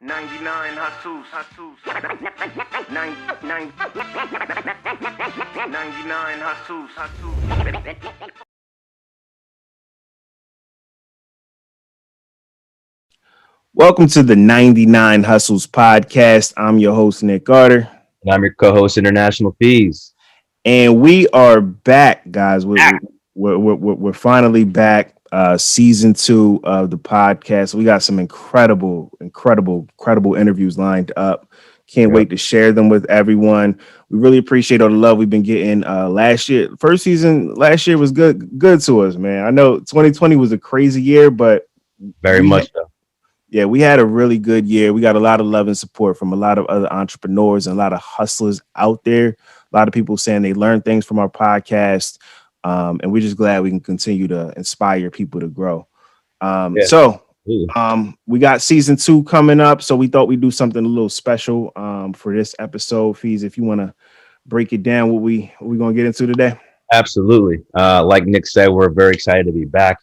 99 hustles. 99 hustles. Welcome to the 99 Hustles podcast. I'm your host, Nick Carter. And I'm your co-host, International Fees. And we are back, guys. We're finally back. Season 2 of the podcast. We got some incredible interviews lined up. Can't wait to share them with everyone. We really appreciate all the love we've been getting. Last year, first season, last year was good to us, man. I know 2020 was a crazy year, but Very much so. yeah, we had a really good year. We got a lot of love and support from a lot of other entrepreneurs and a lot of hustlers out there. A lot of people saying they learned things from our podcast. And we're just glad we can continue to inspire people to grow. We got season 2 coming up. So we thought we'd do something a little special for this episode. Fees, if you want to break it down, what we going to get into today? Absolutely. Like Nick said, we're very excited to be back.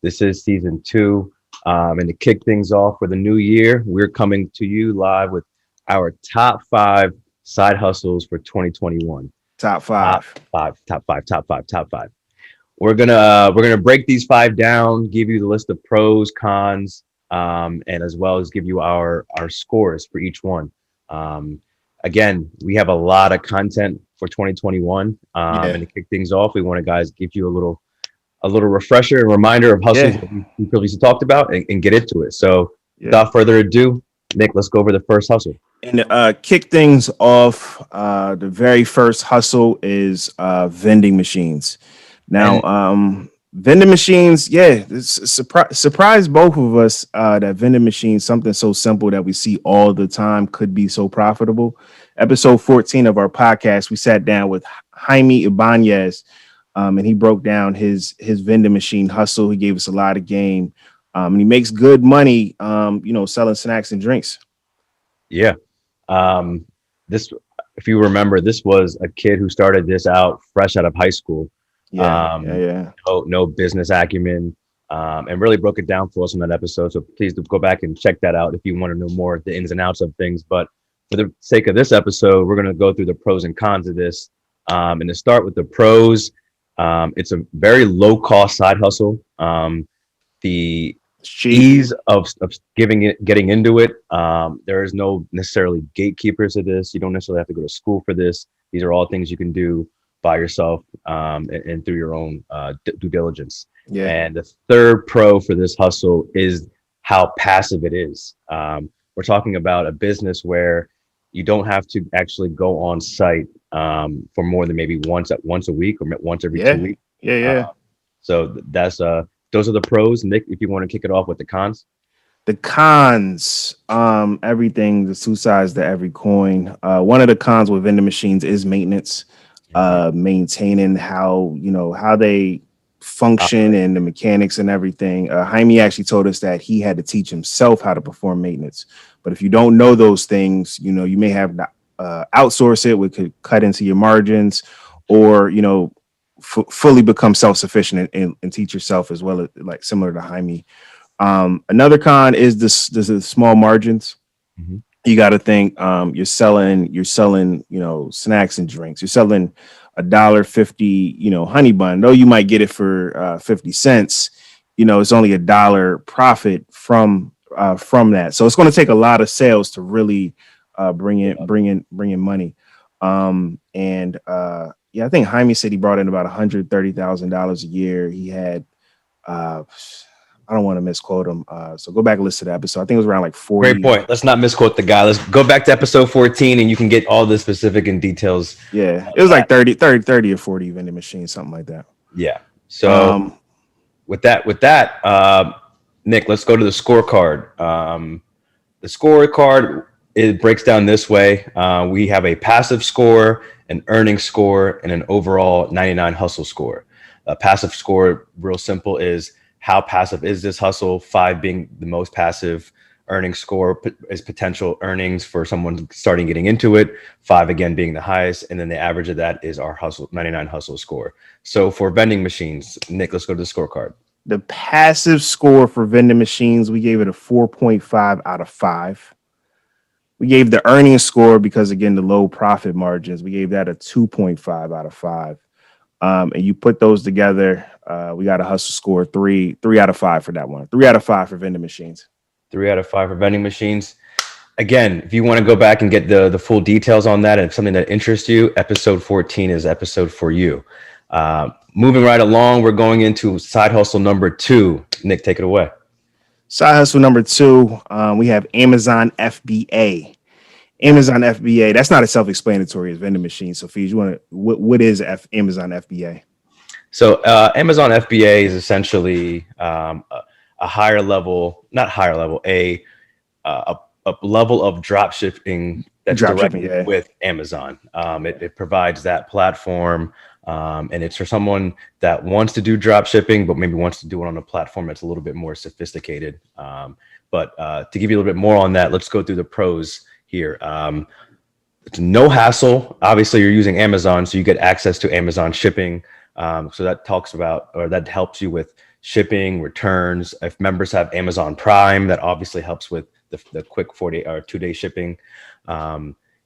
This is season 2. And to kick things off for the new year, we're coming to you live with our top 5 side hustles for 2021. Top five. We're gonna break these 5 down, give you the list of pros, cons, and as well as give you our scores for each one. Again, we have a lot of content for 2021. And to kick things off, we want to guys give you a little refresher and reminder of hustles that we previously talked about and get into it. So without further ado, Nick, let's go over the first hustle. And kick things off, the very first hustle is vending machines. Now, vending machines, surprised both of us that vending machines, something so simple that we see all the time, could be so profitable. Episode 14 of our podcast, we sat down with Jaime Ibanez, and he broke down his vending machine hustle. He gave us a lot of game, and he makes good money, selling snacks and drinks. Yeah. This, if you remember, this was a kid who started this out fresh out of high school. No business acumen, and really broke it down for us in that episode. So please do go back and check that out if you want to know more the ins and outs of things. But for the sake of this episode, we're going to go through the pros and cons of this. And to start with the pros, it's a very low cost side hustle. The ease of getting into it. There is no necessarily gatekeepers to this. You don't necessarily have to go to school for this. These are all things you can do by yourself and through your own due diligence. And the third pro for this hustle is how passive it is. We're talking about a business where you don't have to actually go on site for more than maybe once a week or once every 2 weeks. So that's those are the pros. Nick, if you want to kick it off with the cons. The cons, everything, the 2 sides to every coin. One of the cons with vending machines is maintenance, maintaining how they function and the mechanics and everything. Jaime actually told us that he had to teach himself how to perform maintenance. But if you don't know those things, you may have to outsource it, which could cut into your margins, or fully become self-sufficient and teach yourself as well, like similar to Jaime. Another con is the small margins. You got to think you're selling snacks and drinks. You're selling $1.50 honey bun, though you might get it for 50 cents. It's only $1 profit from that, so it's going to take a lot of sales to really bring in money. I think Jaime said he brought in about $130,000 a year. He had, I don't want to misquote him. So go back and listen to the episode. I think it was around like 40. Great point. Let's not misquote the guy. Let's go back to episode 14 and you can get all the specific and details. Yeah. It was like 30 or 40 vending machines, something like that. Yeah. So with that, Nick, let's go to the scorecard. The scorecard, it breaks down this way. We have a passive score, an earning score, and an overall 99 hustle score. A passive score, real simple, is how passive is this hustle? 5 being the most passive. Earning score is potential earnings for someone starting getting into it. 5 again being the highest, and then the average of that is our hustle 99 hustle score. So for vending machines, Nick, let's go to the scorecard. The passive score for vending machines, we gave it a 4.5 out of 5. We gave the earnings score because again the low profit margins. We gave that a 2.5 out of 5. And you put those together, we got a hustle score three out of 5 for that one. 3 out of 5 for vending machines. 3 out of 5 for vending machines. Again, if you want to go back and get the full details on that and something that interests you, episode 14 is episode for you. Moving right along, we're going into side hustle number 2. Nick, take it away. Side hustle number 2, we have Amazon FBA. Amazon FBA. That's not as self-explanatory as vending machines. So, Fees, you want to what is Amazon FBA? So, Amazon FBA is essentially a higher level, not higher level, a level of drop shipping that's directly with Amazon. It provides that platform, and it's for someone that wants to do drop shipping, but maybe wants to do it on a platform that's a little bit more sophisticated. But to give you a little bit more on that, let's go through the pros here. It's no hassle. Obviously, you're using Amazon, so you get access to Amazon shipping. So that talks about, or that helps you with shipping, returns. If members have Amazon Prime, that obviously helps with the quick 40 or 2-day shipping.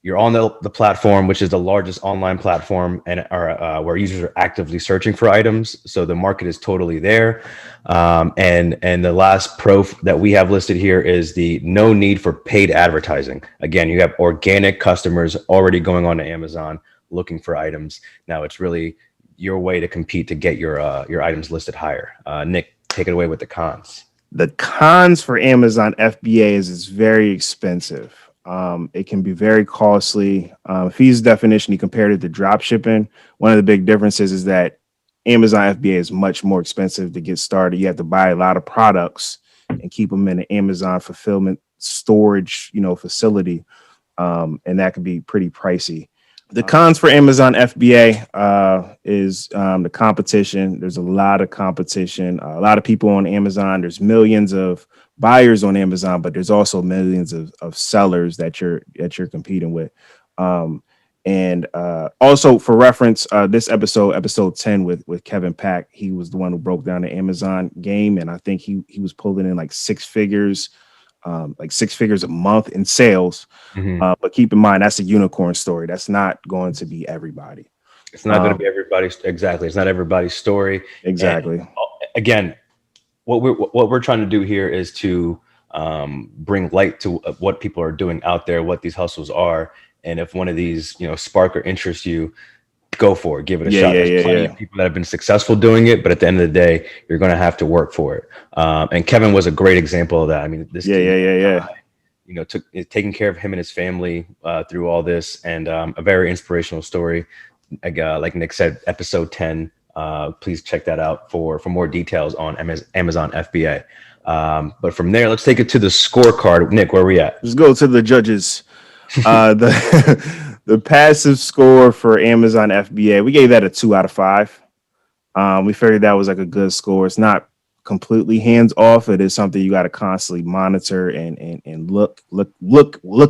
You're on the platform, which is the largest online platform, and where users are actively searching for items. So the market is totally there. And the last pro that we have listed here is the no need for paid advertising. Again, you have organic customers already going on to Amazon looking for items. Now it's really your way to compete to get your items listed higher. Nick, take it away with the cons. The cons for Amazon FBA is it's very expensive. It can be very costly. Fees definition, he compared it to drop shipping. One of the big differences is that Amazon FBA is much more expensive to get started. You have to buy a lot of products and keep them in an Amazon fulfillment storage, facility. And that can be pretty pricey. The cons for Amazon FBA is the competition. There's a lot of competition, a lot of people on Amazon. There's millions of buyers on Amazon, but there's also millions of sellers that you're competing with. And also for reference, this episode 10 with Kevin Pack, he was the one who broke down the Amazon game. And I think he was pulling in like six figures a month in sales. Mm-hmm. But keep in mind, that's a unicorn story. That's not going to be everybody. It's not going to be everybody's. Exactly. It's not everybody's story. Exactly. And, again, what we're trying to do here is to bring light to what people are doing out there, what these hustles are. And if one of these, spark or interest you, go for it. Give it a shot. There's plenty of people that have been successful doing it, but at the end of the day, you're going to have to work for it. And Kevin was a great example of that. I mean, this taking care of him and his family through all this, and a very inspirational story. Like Nick said, episode 10. Please check that out for more details on Amazon FBA. But from there, let's take it to the scorecard. Nick, where are we at? Let's go to the judges. The passive score for Amazon FBA, we gave that a 2 out of 5. We figured that was like a good score. It's not completely hands off. It is something you got to constantly monitor and look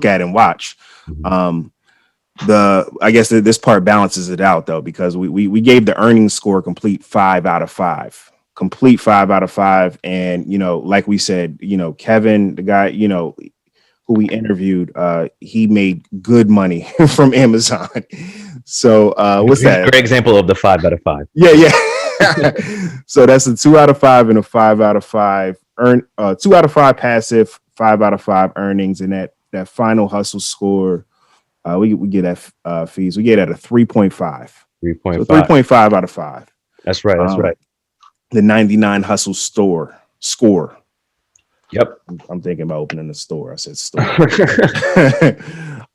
at and watch. I guess this part balances it out though, because we gave the earnings score complete 5 out of 5. Complete 5 out of 5. And like we said, Kevin, the guy, who we interviewed, he made good money from Amazon. So what's that? Great example of the 5 out of 5. Yeah. So that's a 2 out of 5 and a 5 out of 5 2 out of 5 passive, 5 out of 5 earnings, and that final hustle score. We get that fees. We get at a 3.5. 3.5. So 3.5 out of 5. That's right. That's right. The 99 hustle score. Yep. I'm thinking about opening a store. I said store.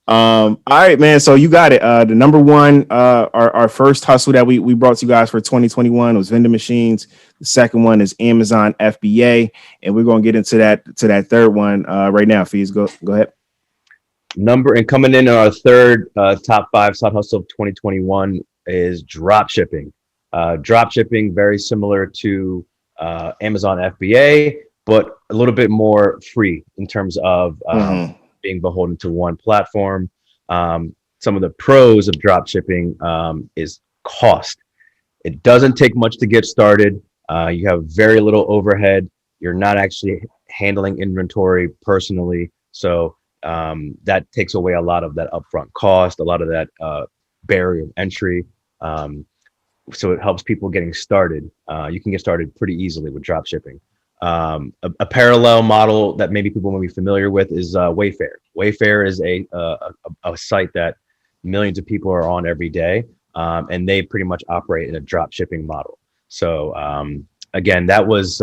All right, man. So you got it. The number one, our first hustle that we brought to you guys for 2021 was Vending Machines. The second one is Amazon FBA, and we're gonna get into that third one right now. Fees, go ahead. Coming in our third top 5 side hustle of 2021 is dropshipping. Dropshipping, very similar to Amazon FBA, but a little bit more free in terms of being beholden to one platform. Some of the pros of dropshipping is cost. It doesn't take much to get started. You have very little overhead. You're not actually handling inventory personally. So that takes away a lot of that upfront cost, a lot of that barrier of entry. Um, so it helps people getting started. You can get started pretty easily with drop shipping. A parallel model that maybe people may be familiar with is Wayfair. Wayfair is a site that millions of people are on every day, and they pretty much operate in a drop shipping model. So again, that was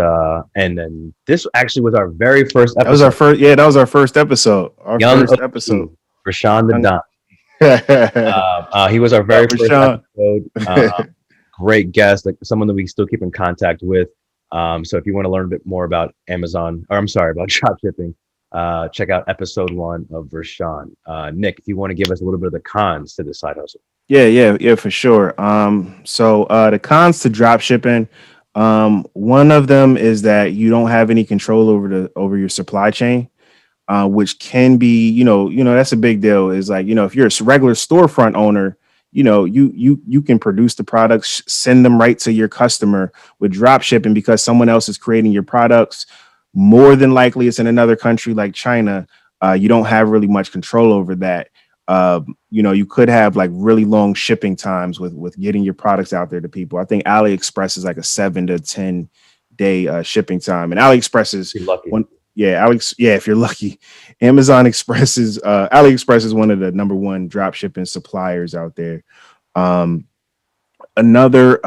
and then this actually was our very first That was our episode. first. Yeah, that was our first episode. Our Young first episode. OG, Rashawn the Young- Don. Shout He was our very out, first Rashawn. episode. Great guest, like someone that we still keep in contact with. So if you want to learn a bit more about Amazon, or I'm sorry, about drop shipping, check out episode 1 of Rashawn. Nick, if you want to give us a little bit of the cons to this side hustle. Yeah, for sure. So the cons to drop shipping, one of them is that you don't have any control over your supply chain, which can be, that's a big deal. Is like, if you're a regular storefront owner, you can produce the products, send them right to your customer. With drop shipping, because someone else is creating your products, more than likely it's in another country like China. You don't have really much control over that. You could have like really long shipping times with getting your products out there to people. I think AliExpress is like a 7 to 10 day shipping time, and AliExpress is You're lucky. if you're lucky. Amazon Express is AliExpress is one of the number one drop shipping suppliers out there. Another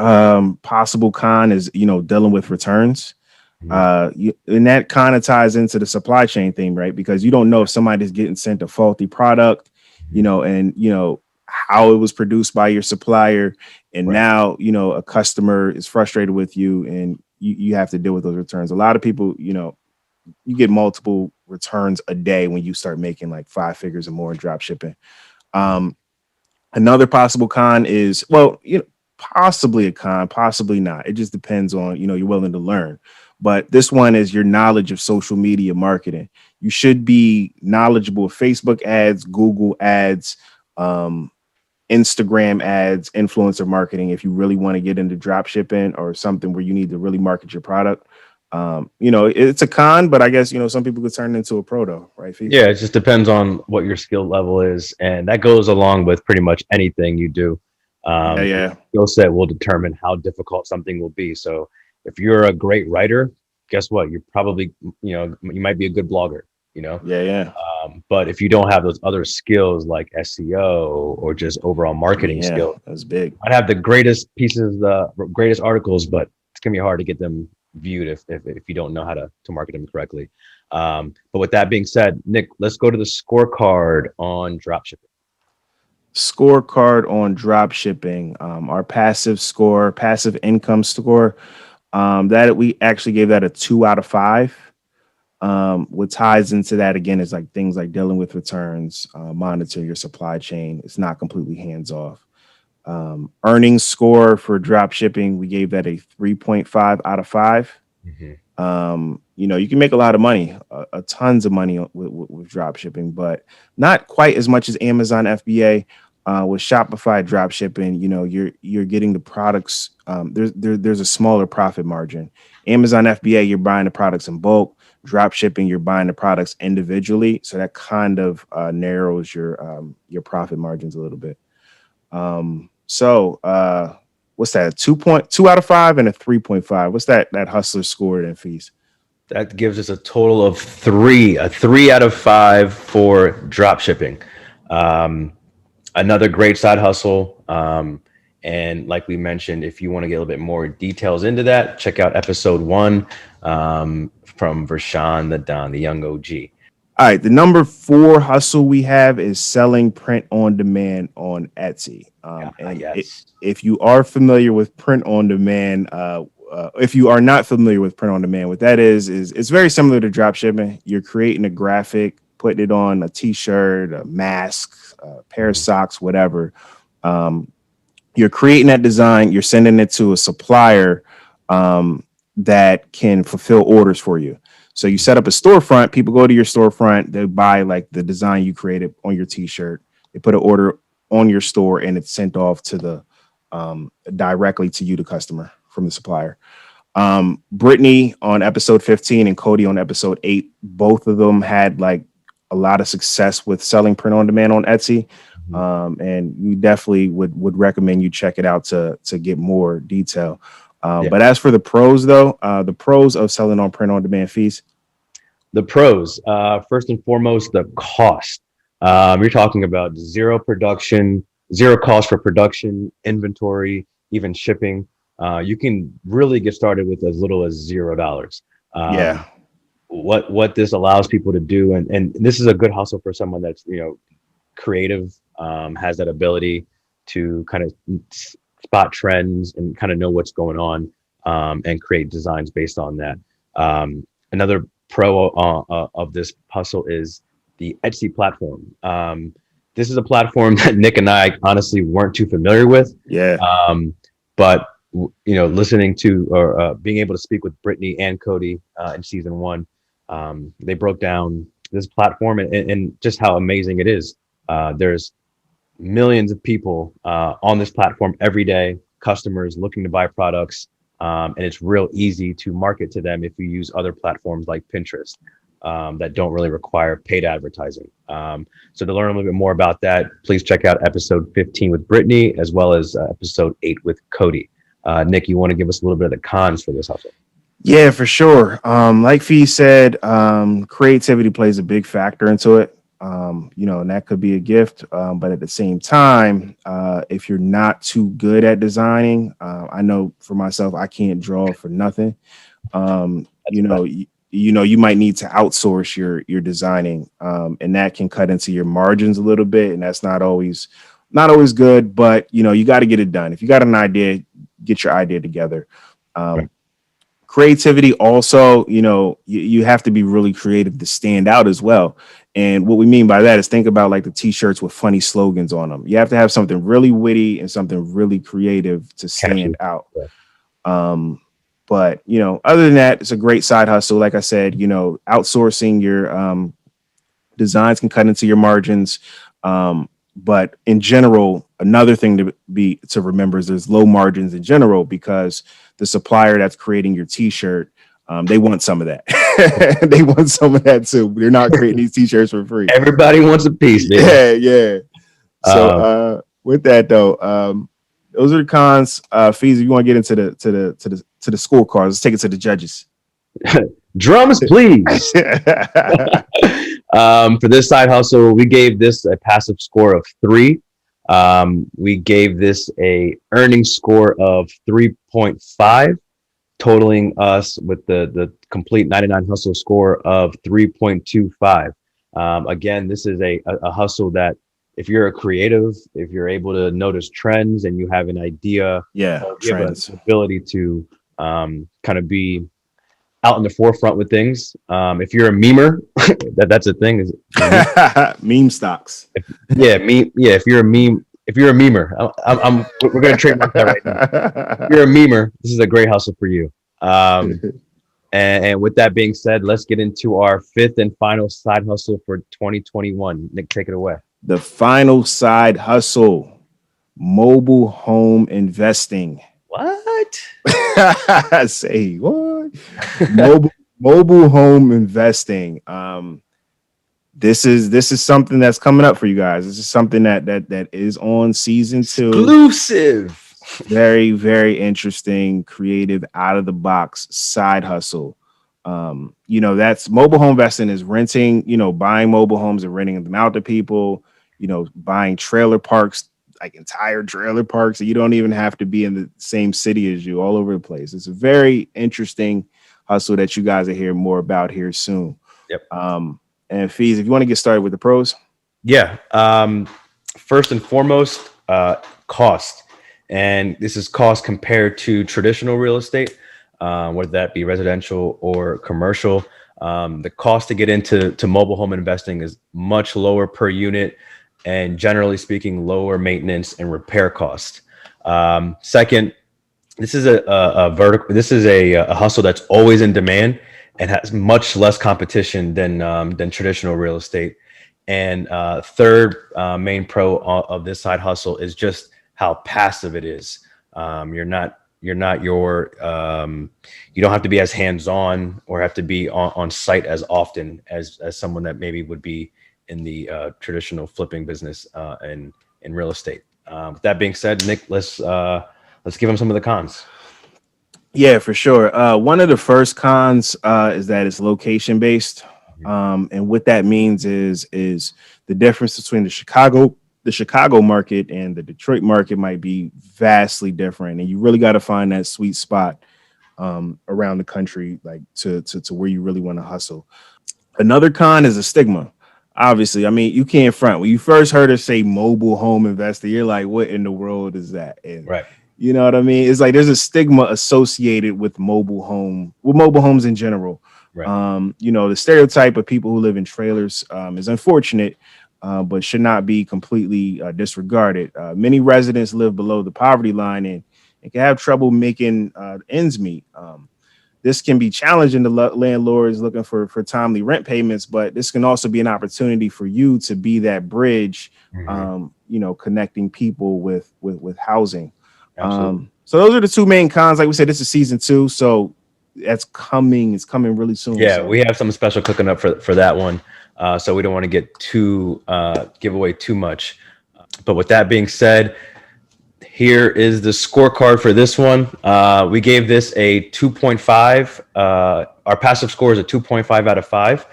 possible con is dealing with returns. And that kind of ties into the supply chain thing, right? Because you don't know if somebody's getting sent a faulty product, and how it was produced by your supplier, and Right. now a customer is frustrated with you, and you have to deal with those returns. A lot of people, you get multiple returns a day when you start making like 5 figures or more in drop shipping. Another possible con is, possibly a con, possibly not. It just depends on, you're willing to learn. But this one is your knowledge of social media marketing. You should be knowledgeable of Facebook ads, Google ads, Instagram ads, influencer marketing. If you really want to get into drop shipping or something where you need to really market your product, it's a con, but I guess, some people could turn it into a pro though, right? Fee? Yeah, it just depends on what your skill level is, and that goes along with pretty much anything you do. Yeah. Skill set will determine how difficult something will be. So if you're a great writer, guess what? You're probably, you might be a good blogger, Yeah. But if you don't have those other skills like SEO or just overall marketing skills, that's big. I'd have the greatest pieces, the greatest articles, but it's gonna be hard to get them viewed if you don't know how to market them correctly. But with that being said, Nick, let's go to the scorecard on dropshipping. Scorecard on drop shipping, our passive income score, that we actually gave that a 2 out of 5. What ties into that again is like things like dealing with returns, monitor your supply chain. It's not completely hands off. Earnings score for drop shipping, we gave that a 3.5 out of 5. You can make a lot of money, a tons of money with drop shipping, but not quite as much as Amazon FBA. With Shopify drop shipping, you're getting the products. There's a smaller profit margin. Amazon FBA, you're buying the products in bulk. Drop shipping, you're buying the products individually, so that kind of narrows your profit margins a little bit. What's that? 2.2 out of 5 and a 3.5. What's that hustler scored in fees? That gives us a total of 3, a 3 out of 5 for drop shipping. Another great side hustle. And like we mentioned, if you want to get a little bit more details into that, check out episode 1 from Vershawn the Don, the young OG. All right, the number 4 hustle we have is selling print on demand on Etsy. If you are familiar with print on demand, if you are not familiar with print on demand, what that is it's very similar to drop shipping. You're creating a graphic, putting it on a t-shirt, a mask, a pair of socks, whatever. You're creating that design, you're sending it to a supplier that can fulfill orders for you. So you set up a storefront, people go to your storefront, they buy like the design you created on your t-shirt, they put an order on your store, and it's sent off to the directly to you, the customer, from the supplier. Brittany on episode 15 and Cody on episode 8, both of them had like a lot of success with selling print on demand on Etsy. And we definitely would recommend you check it out to get more detail. But as for the pros, though, the pros of selling on print on demand, fees. The pros, first and foremost, the cost. You're talking about zero cost for production, inventory, even shipping. You can really get started with as little as $0. Yeah. What this allows people to do, and this is a good hustle for someone that's creative, has that ability to kind of spot trends and kind of know what's going on, and create designs based on that. Another pro of this hustle is the Etsy platform. This is a platform that Nick and I honestly weren't too familiar with. Yeah. But listening to or being able to speak with Brittany and Cody in season 1, they broke down this platform and just how amazing it is. There's millions of people on this platform every day, customers looking to buy products, and it's real easy to market to them if you use other platforms like Pinterest that don't really require paid advertising. So to learn a little bit more about that, please check out episode 15 with Brittany, as well as episode 8 with Cody. Nick, you want to give us a little bit of the cons for this hustle? Yeah, for sure. Like Fee said, creativity plays a big factor into it. And that could be a gift. But at the same time, if you're not too good at designing, I know for myself, I can't draw for nothing. You might need to outsource your designing, and that can cut into your margins a little bit, and that's not always good. But you got to get it done. If you got an idea, get your idea together. Right. Creativity also, you have to be really creative to stand out as well. And what we mean by that is think about like the t-shirts with funny slogans on them. You have to have something really witty and something really creative to stand out. Yeah. But other than that, it's a great side hustle. Like I said, outsourcing your designs can cut into your margins. But in general, another thing to remember is there's low margins in general, because the supplier that's creating your t-shirt, they want some of that. They want some of that too. They're not creating these t-shirts for free. Everybody wants a piece, dude. Yeah. So with that though, those are the cons. Fees, if you want to get into the scorecards, let's take it to the judges. Drums, please. For this side hustle, we gave this a passive score of 3. We gave this a earning score of 3.5, totaling us with the complete 99 hustle score of 3.25. Again, this is a hustle that if you're a creative, if you're able to notice trends and you have an idea, you have an ability to kind of be out in the forefront with things. If you're a memer, that's a thing. Meme stocks. If you're a memer, we're gonna trademark that right now. If you're a memer, this is a great hustle for you. And with that being said, let's get into our 5th and final side hustle for 2021. Nick, take it away. The final side hustle: mobile home investing. What? Say what? Mobile home investing. This is something that's coming up for you guys. This is something that is on season 2. Exclusive. Very, very interesting, creative, out of the box side hustle. That's mobile home investing is renting, buying mobile homes and renting them out to people, buying trailer parks, like entire trailer parks. So you don't even have to be in the same city as you, all over the place. It's a very interesting hustle that you guys will hear more about here soon. Yep. And Fees, if you want to get started with the pros. Yeah. First and foremost, cost. And this is cost compared to traditional real estate, whether that be residential or commercial. The cost to get into mobile home investing is much lower per unit, and generally speaking, lower maintenance and repair cost. Second, this is a hustle that's always in demand and has much less competition than traditional real estate. And third, main pro of this side hustle is just how passive it is. You're you don't have to be as hands-on or have to be on site as often as someone that maybe would be in the traditional flipping business and in real estate. With that being said, Nick, let's give them some of the cons. Yeah, for sure. One of the first cons is that it's location based. And what that means is the difference between the Chicago market and the Detroit market might be vastly different. And you really got to find that sweet spot around the country, like to where you really want to hustle. Another con is a stigma. Obviously, I mean, you can't front. When you first heard her say mobile home investor, you're like, what in the world is that? And right. You know what I mean? It's like there's a stigma associated with mobile homes in general. Right. You know, the stereotype of people who live in trailers is unfortunate, but should not be completely disregarded. Many residents live below the poverty line and can have trouble making ends meet. This can be challenging to landlords looking for timely rent payments, but this can also be an opportunity for you to be that bridge, you know, connecting people with housing. So those are the two main cons. Like we said, this is season 2, so that's coming. It's coming really soon. Yeah, so. We have something special cooking up for that one. So we don't want to get give away too much. But with that being said, here is the scorecard for this one. We gave this a 2.5. Our passive score is a 2.5 out of 5.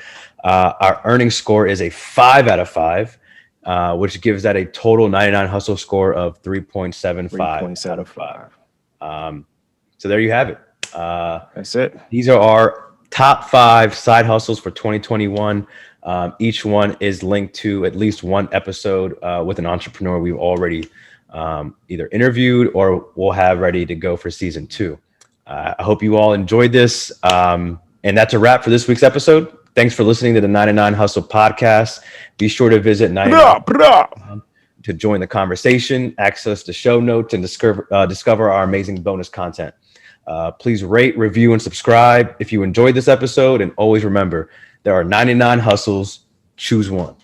Our earnings score is a 5 out of 5. Which gives that a total 99 hustle score of 3.75 out of 5. So there you have it. That's it. These are our top 5 side hustles for 2021. Each one is linked to at least one episode with an entrepreneur we've already either interviewed or we'll have ready to go for season 2. I hope you all enjoyed this. And that's a wrap for this week's episode. Thanks for listening to the 99 Hustle podcast. Be sure to visit 99 to join the conversation, access the show notes, and discover our amazing bonus content. Please rate, review, and subscribe if you enjoyed this episode. And always remember, there are 99 hustles. Choose one.